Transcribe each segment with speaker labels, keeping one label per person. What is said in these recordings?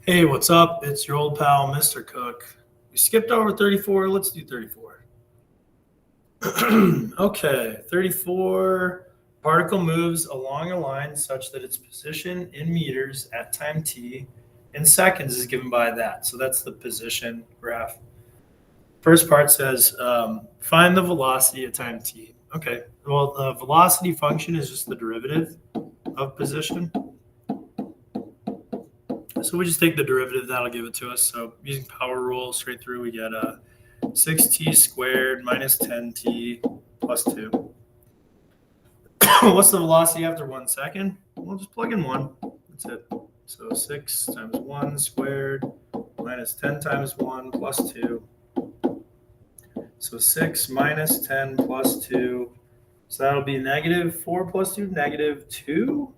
Speaker 1: Hey, what's up? It's your old pal, Mr. Cook. We skipped over 34. Let's do 34. Okay, 34. Particle moves along a line such that its position in meters at time t in seconds is given by that. So that's the position graph. First part says find the velocity at time t. Okay, well, the velocity function is just the derivative of position. So we just take the derivative, that'll give it to us. So using power rule straight through, we get 6t squared minus 10t plus 2. What's the velocity after 1 second? We'll just plug in 1. That's it. So 6 times 1 squared minus 10 times 1 plus 2. So 6 minus 10 plus 2. So that'll be negative 4 plus 2, negative 2.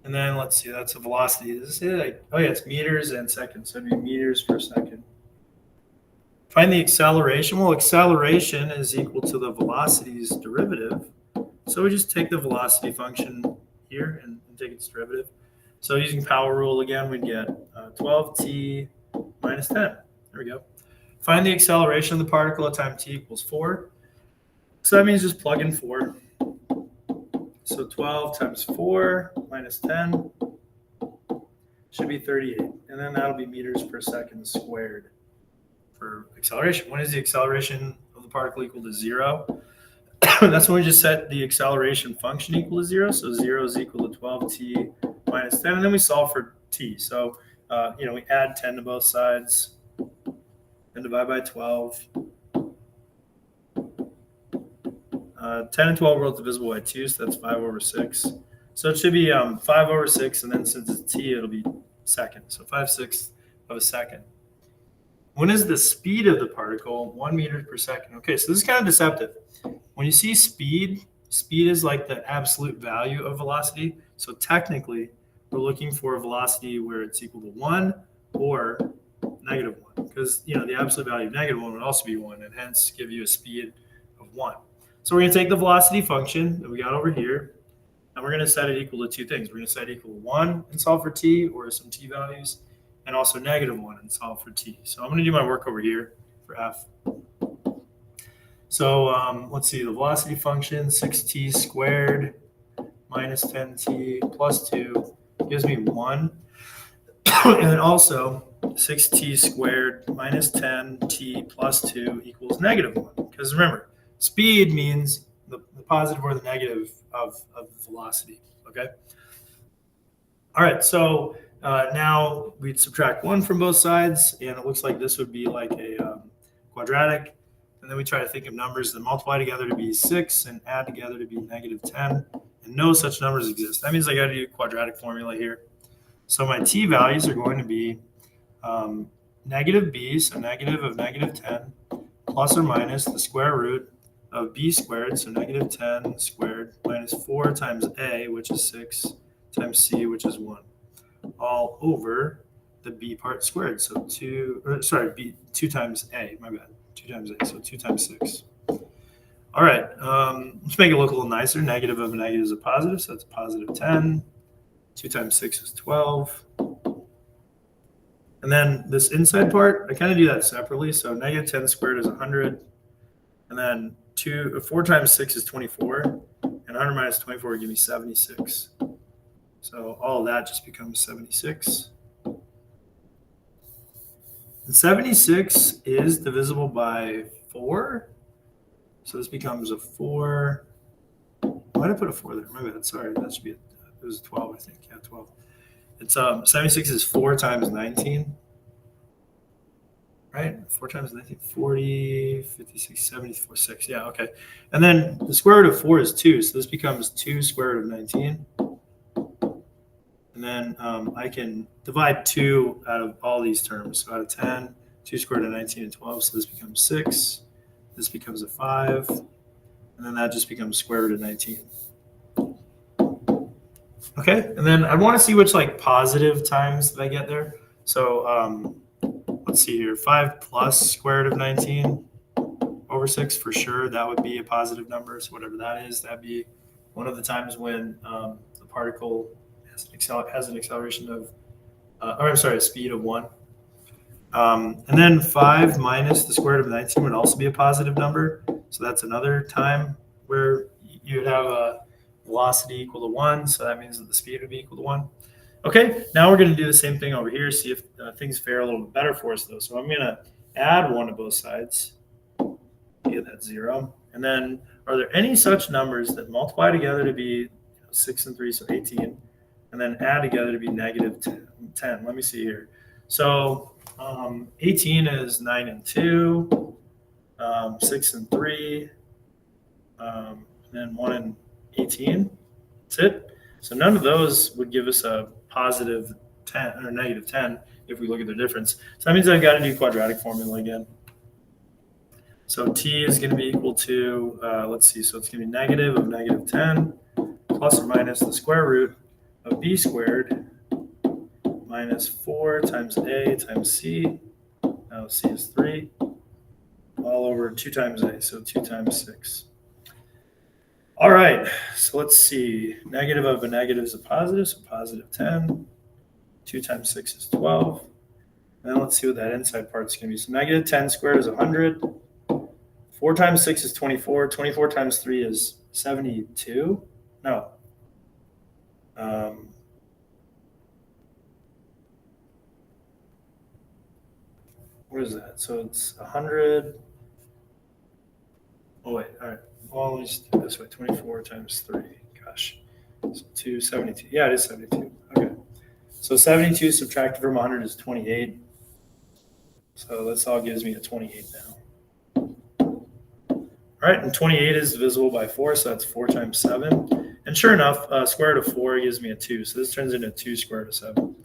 Speaker 1: And then let's see, that's a velocity. Is this it? Oh yeah, it's meters and seconds. So it'd be meters per second. Find the acceleration. Well, acceleration is equal to the velocity's derivative. So we just take the velocity function here and take its derivative. So using power rule again, we'd get 12t minus 10. There we go. Find the acceleration of the particle at time t equals 4. So that means just plug in 4. So 12 times 4 minus 10 should be 38. And then that'll be meters per second squared for acceleration. When is the acceleration of the particle equal to 0? That's when we just set the acceleration function equal to 0. So 0 is equal to 12t minus 10. And then we solve for t. So, we add 10 to both sides and divide by 12. 10 and 12 are both divisible by 2, so that's 5 over 6. So it should be 5 over 6, and then since it's t, it'll be second. So 5/6 of a second. When is the speed of the particle? 1 meter per second. Okay, so this is kind of deceptive. When you see speed is like the absolute value of velocity. So technically, we're looking for a velocity where it's equal to 1 or negative 1, because the absolute value of negative 1 would also be 1, and hence give you a speed of 1. So we're going to take the velocity function that we got over here, and we're going to set it equal to two things. We're going to set it equal to 1 and solve for t, or some t values, and also negative 1 and solve for t. So I'm going to do my work over here for f. So let's see, the velocity function, 6t squared minus 10t plus 2 gives me 1. And then also 6t squared minus 10t plus 2 equals negative 1. Because remember, speed means the positive or the negative of the velocity, okay? All right, so now we'd subtract 1 from both sides, and it looks like this would be like a quadratic. And then we try to think of numbers that multiply together to be 6 and add together to be negative 10. And no such numbers exist. That means I got to do a quadratic formula here. So my t values are going to be negative b, so negative of negative 10, plus or minus the square root of b squared, so negative 10 squared, minus 4 times a, which is 6, times c, which is 1, all over the b part squared. So 2 times a, my bad, 2 times a, so 2 times 6. All right, let's make it look a little nicer. Negative of a negative is a positive, so that's a positive 10. 2 times 6 is 12. And then this inside part, I kind of do that separately. So negative 10 squared is 100. And then 4 times 6 is 24. And 100 minus 24 would give me 76. So all of that just becomes 76. And 76 is divisible by 4. So this becomes a 4. Why did I put a 4 there? My bad. Sorry, that should be it was 12, I think. Yeah, 12. It's 76 is 4 times 19. Right? 4 times 19, 40, 56, 74, 6. Yeah, okay. And then the square root of 4 is 2. So this becomes 2 square root of 19. And then I can divide 2 out of all these terms. So out of 10, 2 square root of 19 and 12. So this becomes 6. This becomes a 5. And then that just becomes square root of 19. Okay, and then I want to see which positive times that I get there. So let's see here, 5 plus square root of 19 over 6 for sure. That would be a positive number. So whatever that is, that'd be one of the times when the particle has an acceleration of, a speed of 1. And then 5 minus the square root of 19 would also be a positive number. So that's another time where you would have a velocity equal to 1. So that means that the speed would be equal to 1. Okay, now we're going to do the same thing over here, see if things fare a little bit better for us, though. So I'm going to add 1 to both sides. Get that 0. And then are there any such numbers that multiply together to be 6 and 3, so 18, and then add together to be negative 10? Let me see here. So 18 is 9 and 2, 6 and 3, and then 1 and 18. That's it. So none of those would give us a positive 10 or negative 10 if we look at the difference. So that means I've got to do quadratic formula again. So t is going to be equal to, let's see, so it's going to be negative of negative 10 plus or minus the square root of b squared minus 4 times a times c. Now c is 3, all over 2 times a, so 2 times 6. All right, so let's see. Negative of a negative is a positive, so positive 10. 2 times 6 is 12. And then let's see what that inside part is going to be. So negative 10 squared is 100. 4 times 6 is 24. 24 times 3 is 72. No. What is that? So it's 100. Oh, wait. All right. Well, let me just do it this way. 24 times 3. Gosh. So 272. Yeah, it is 72. Okay. So 72 subtracted from 100 is 28. So this all gives me a 28 now. All right, and 28 is divisible by 4, so that's 4 times 7. And sure enough, square root of 4 gives me a 2. So this turns into 2 square root of 7.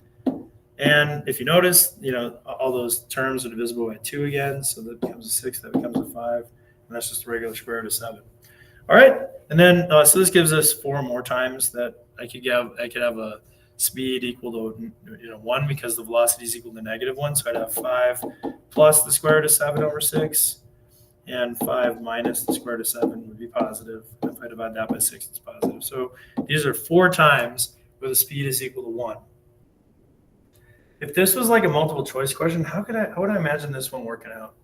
Speaker 1: And if you notice, all those terms are divisible by 2 again. So that becomes a 6, that becomes a 5. And that's just a regular square root of 7. All right, and then so this gives us 4 more times that I could have a speed equal to 1 because the velocity is equal to negative 1. So I'd have 5 plus the square root of 7 over 6. And 5 minus the square root of 7 would be positive. If I divide that by 6, it's positive. So these are 4 times where the speed is equal to 1. If this was like a multiple choice question, how would I imagine this one working out?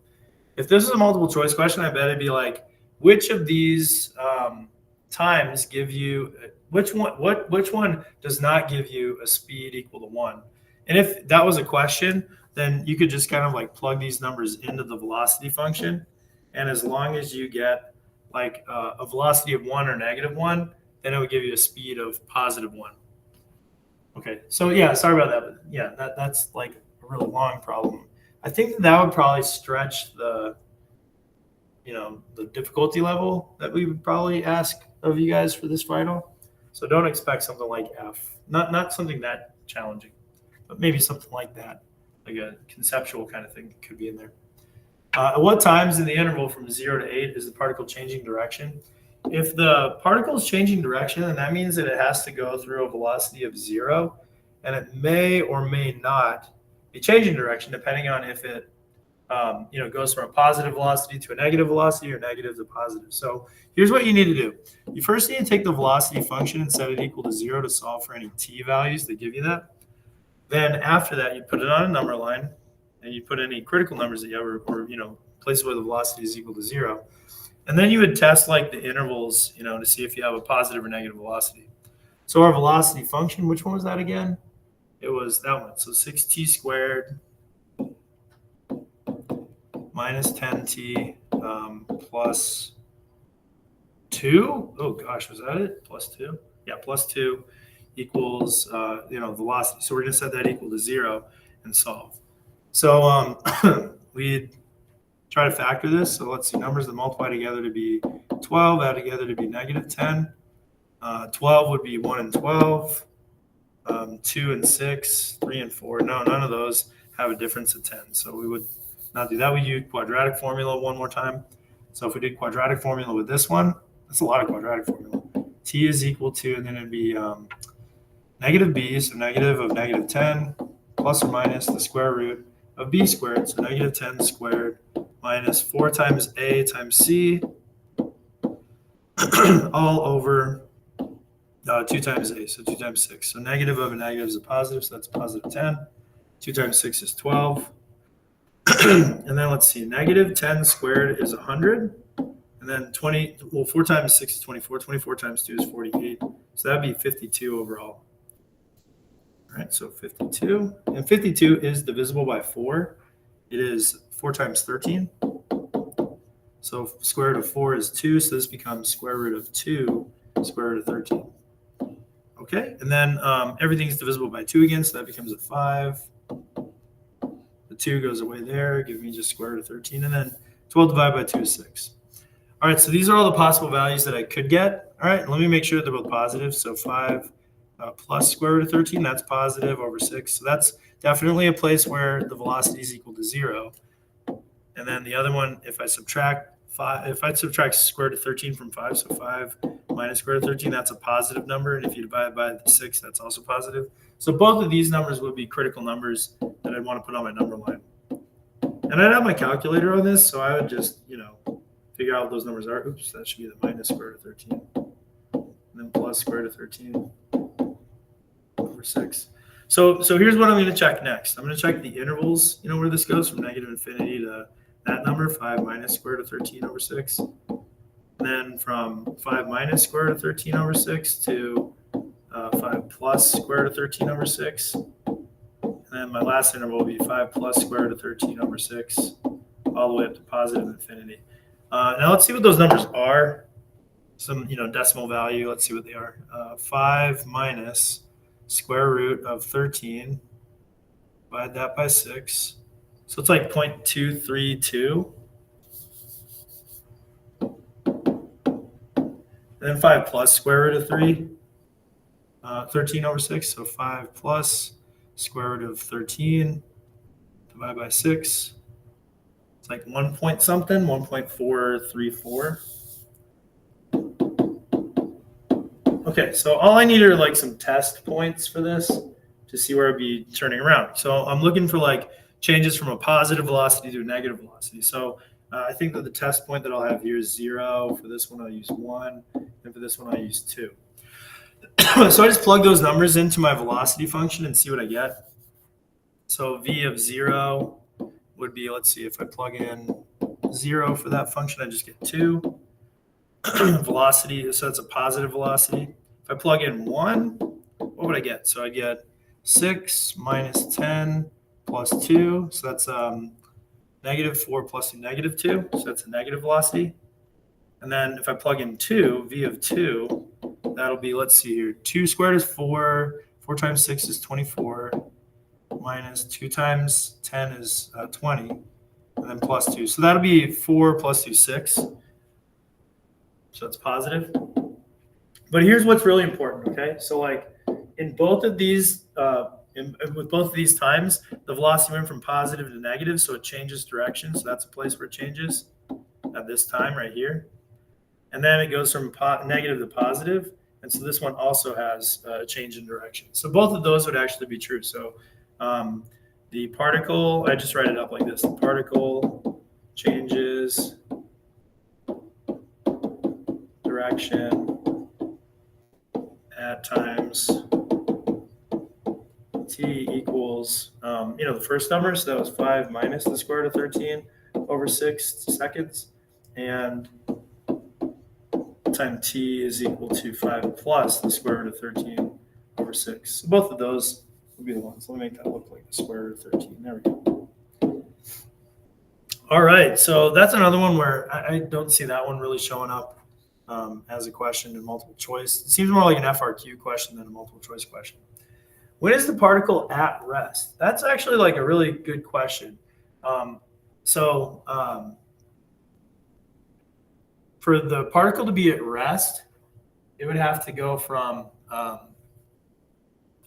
Speaker 1: If this is a multiple choice question, I bet it'd be like, which of these times give you, which one does not give you a speed equal to 1? And if that was a question, then you could just kind of like plug these numbers into the velocity function. And as long as you get like a velocity of 1 or negative 1, then it would give you a speed of positive 1. Okay, so yeah, sorry about that. But yeah, that's like a really long problem. I think that would probably stretch the difficulty level that we would probably ask of you guys for this final. So don't expect something like F. Not something that challenging, but maybe something like that, like a conceptual kind of thing could be in there. At what times in the interval from 0 to 8 is the particle changing direction? If the particle is changing direction, then that means that it has to go through a velocity of 0, and it may or may not be changing direction depending on if it goes from a positive velocity to a negative velocity or negative to positive. So here's what you need to do. You first need to take the velocity function and set it equal to 0 to solve for any t values that give you that. Then after that, you put it on a number line, and you put any critical numbers that you have, or places where the velocity is equal to 0. And then you would test like the intervals, to see if you have a positive or negative velocity. So our velocity function, which one was that again? It was that one. So 6t squared minus 10t plus 2. Oh gosh, was that it? Plus 2? Yeah, plus 2 equals velocity. So we're going to set that equal to 0 and solve. So we try to factor this. So let's see, numbers that multiply together to be 12, add together to be negative 10. 12 would be 1 and 12, 2 and 6, 3 and 4. No, none of those have a difference of 10. So we would not do that. We use quadratic formula one more time. So if we did quadratic formula with this one, that's a lot of quadratic formula. T is equal to, and then it'd be negative b, so negative of negative 10, plus or minus the square root of b squared, so negative 10 squared minus 4 times a times c, all over 2 times a, so 2 times 6. So negative of a negative is a positive, so that's positive 10. 2 times 6 is 12. And then let's see, negative 10 squared is 100. And then 20, well, 4 times 6 is 24. 24 times 2 is 48. So that'd be 52 overall. All right, so 52. And 52 is divisible by 4. It is 4 times 13. So square root of 4 is 2. So this becomes square root of 2, square root of 13. Okay, and then everything's divisible by 2 again, so that becomes a 5. The 2 goes away there, give me just square root of 13. And then 12 divided by 2 is 6. All right, so these are all the possible values that I could get. All right, let me make sure they're both positive. So 5 plus square root of 13, that's positive over 6. So that's definitely a place where the velocity is equal to 0. And then the other one, if I subtract square root of 13 from 5, so 5 minus square root of 13, that's a positive number. And if you divide by the 6, that's also positive. So both of these numbers would be critical numbers that I'd want to put on my number line. And I'd have my calculator on this, so I would just, figure out what those numbers are. Oops, that should be the minus square root of 13. And then plus square root of 13 over 6. So here's what I'm going to check next. I'm going to check the intervals, where this goes from negative infinity to that number, 5 minus square root of 13 over 6. And then from 5 minus square root of 13 over 6 to 5 plus square root of 13 over 6. And then my last interval will be 5 plus square root of 13 over 6, all the way up to positive infinity. Now let's see what those numbers are. Some, decimal value. Let's see what they are. 5 minus square root of 13. Divide that by 6. So it's like 0.232. And then 5 plus square root of 13 over 6. So 5 plus square root of 13 divided by 6. It's like 1 point something, 1.434. Okay, so all I need are like some test points for this to see where I'd be turning around. So I'm looking for like changes from a positive velocity to a negative velocity. So I think that the test point that I'll have here is 0. For this one, I'll use 1. And for this one, I'll use 2. So I just plug those numbers into my velocity function and see what I get. So V of 0 would be, let's see, if I plug in 0 for that function, I just get 2. Velocity, so that's a positive velocity. If I plug in 1, what would I get? So I get 6 minus 10 plus 2. So that's negative 4 plus 2, negative 2. So that's a negative velocity. And then if I plug in 2, V of 2, that'll be, let's see here, 2 squared is 4. 4 times 6 is 24. Minus 2 times 10 is 20. And then plus 2. So that'll be 4 plus 2, 6. So it's positive. But here's what's really important, okay? So like in both of these, with both of these times, the velocity went from positive to negative, so it changes direction. So that's a place where it changes at this time right here. And then it goes from negative to positive. And so this one also has a change in direction. So both of those would actually be true. So the particle, I just write it up like this. The particle changes direction at times t equals, the first number. So that was 5 minus the square root of 13 over 6 seconds. And time t is equal to 5 plus the square root of 13 over 6. So both of those would be the ones. Let me make that look like the square root of 13. There we go. All right, so that's another one where I don't see that one really showing up as a question in multiple choice. It seems more like an FRQ question than a multiple choice question. When is the particle at rest? That's actually like a really good question. For the particle to be at rest, it would have to go from,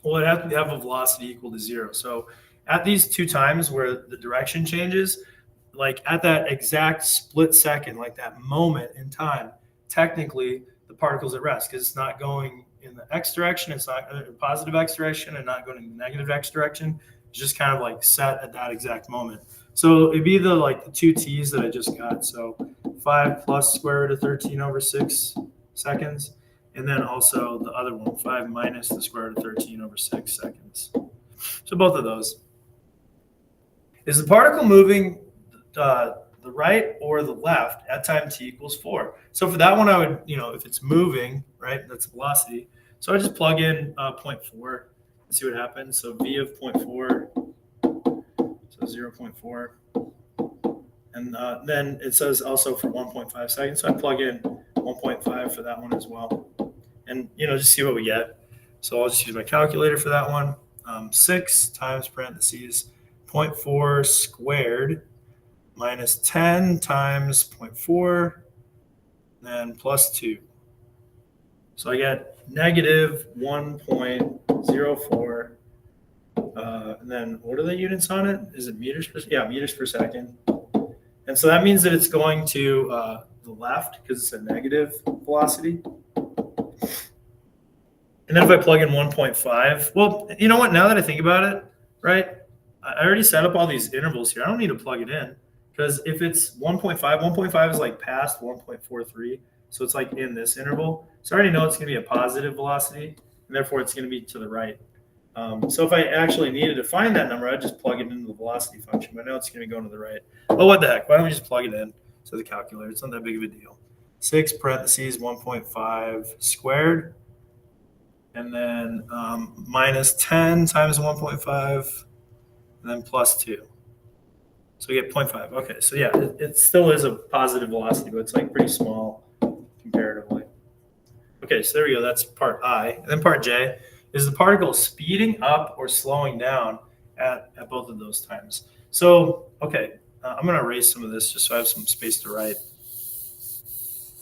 Speaker 1: it'd have to have a velocity equal to 0. So at these 2 times where the direction changes, like at that exact split second, like that moment in time, technically the particle's at rest because it's not going in the x direction, it's not in the positive x direction and not going in the negative x direction. It's just kind of like set at that exact moment. So it'd be the 2 t's that I just got. So 5 plus square root of 13 over 6 seconds. And then also the other one, 5 minus the square root of 13 over 6 seconds. So both of those. Is the particle moving the right or the left at time t equals 4? So for that one, I would, if it's moving, right, that's velocity. So I just plug in 0.4 and see what happens. So v of 0.4, so 0.4. And then it says also for 1.5 seconds. So I plug in 1.5 for that one as well. And, just see what we get. So I'll just use my calculator for that one. 6 times parentheses 0.4 squared minus 10 times 0.4, then plus 2. So I get negative 1.04. And then what are the units on it? Is it meters per? Yeah, meters per second. And so that means that it's going to the left because it's a negative velocity. And then if I plug in 1.5, well, you know what? Now that I think about it, right, I already set up all these intervals here. I don't need to plug it in because if it's 1.5 is like past 1.43. So it's like in this interval. So I already know it's going to be a positive velocity, and therefore it's going to be to the right. So if I actually needed to find that number, I'd just plug it into the velocity function. But I know it's going to be going to the right. Oh, what the heck? Why don't we just plug it in to the calculator? It's not that big of a deal. 6 parentheses 1.5 squared. And then minus 10 times 1.5, and then plus 2. So we get 0.5. Okay, so yeah, it still is a positive velocity, but it's like pretty small comparatively. Okay, so there we go. That's part I. And then part J, is the particle speeding up or slowing down at both of those times? So, okay, I'm going to erase some of this just so I have some space to write.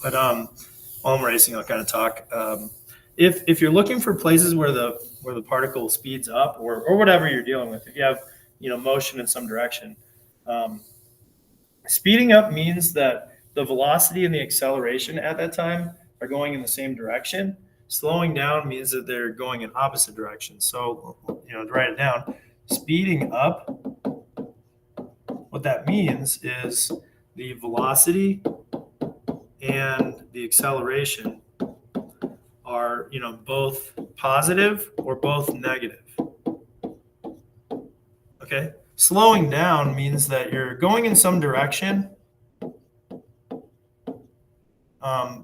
Speaker 1: But while I'm erasing, I'll kind of talk. If you're looking for places where the particle speeds up or whatever you're dealing with, if you have motion in some direction, speeding up means that the velocity and the acceleration at that time are going in the same direction. Slowing down means that they're going in opposite directions. So to write it down, speeding up, what that means is the velocity and the acceleration are both positive or both negative. Okay, slowing down means that you're going in some direction,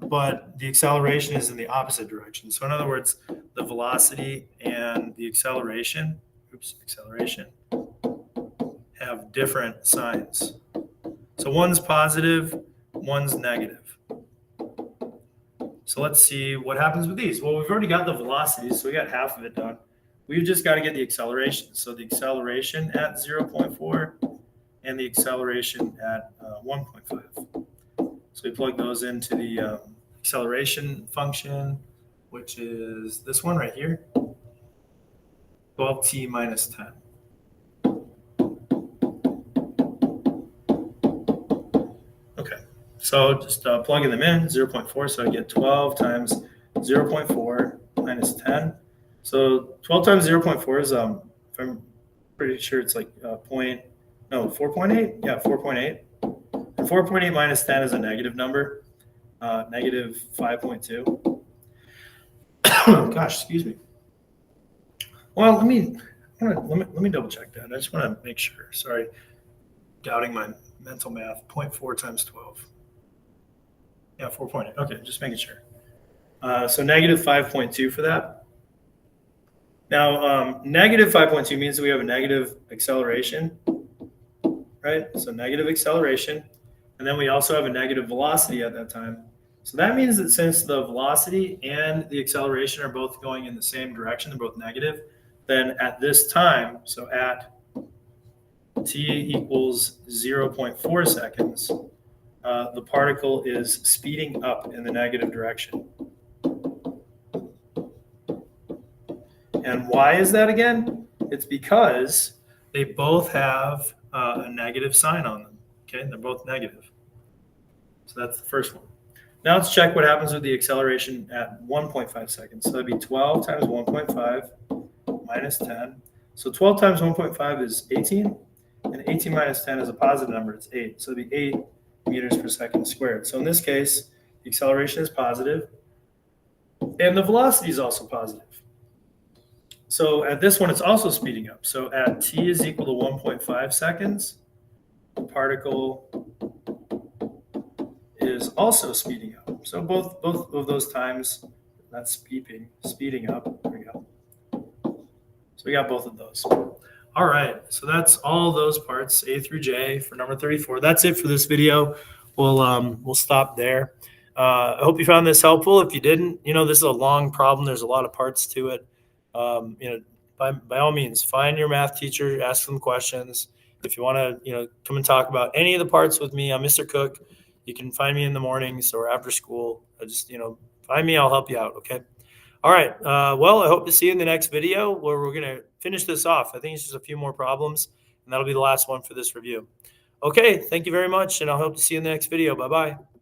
Speaker 1: but the acceleration is in the opposite direction. So in other words, the velocity and the acceleration have different signs. So one's positive, one's negative. So let's see what happens with these. Well, we've already got the velocities, so we got half of it done. We've just got to get the acceleration. So the acceleration at 0.4 and the acceleration at 1.5. So we plug those into the acceleration function, which is this one right here, 12t minus 10. So just plugging them in, 0.4. So I get 12 times 0.4 minus 10. So 12 times 0.4 is, if I'm pretty sure it's like 4.8. Yeah, 4.8. And 4.8 minus 10 is a negative number, negative 5.2. Gosh, excuse me. Well, let me double check that. I just want to make sure. Sorry, doubting my mental math. 0.4 times 12. Yeah, 4.8. Okay, just making sure. So negative 5.2 for that. Now, negative 5.2 means that we have a negative acceleration, right? So negative acceleration. And then we also have a negative velocity at that time. So that means that since the velocity and the acceleration are both going in the same direction, they're both negative, then at this time, so at t equals 0.4 seconds, the particle is speeding up in the negative direction. And why is that again? It's because they both have a negative sign on them. Okay, they're both negative. So that's the first one. Now let's check what happens with the acceleration at 1.5 seconds. So that'd be 12 times 1.5 minus 10. So 12 times 1.5 is 18, and 18 minus 10 is a positive number. It's 8. So it'd be 8 meters per second squared. So in this case, the acceleration is positive. And the velocity is also positive. So at this one, it's also speeding up. So at t is equal to 1.5 seconds, the particle is also speeding up. So both of those times, that's speeding up. There we go. So we got both of those. All right, so that's all those parts, A through J for number 34. That's it for this video. We'll stop there. I hope you found this helpful. If you didn't, this is a long problem. There's a lot of parts to it. By all means, find your math teacher, ask them questions. If you want to, come and talk about any of the parts with me, I'm Mr. Cook. You can find me in the mornings or after school. Just, find me. I'll help you out. Okay. All right. Well, I hope to see you in the next video where we're going to finish this off. I think it's just a few more problems, and that'll be the last one for this review. Okay. Thank you very much, and I'll hope to see you in the next video. Bye-bye.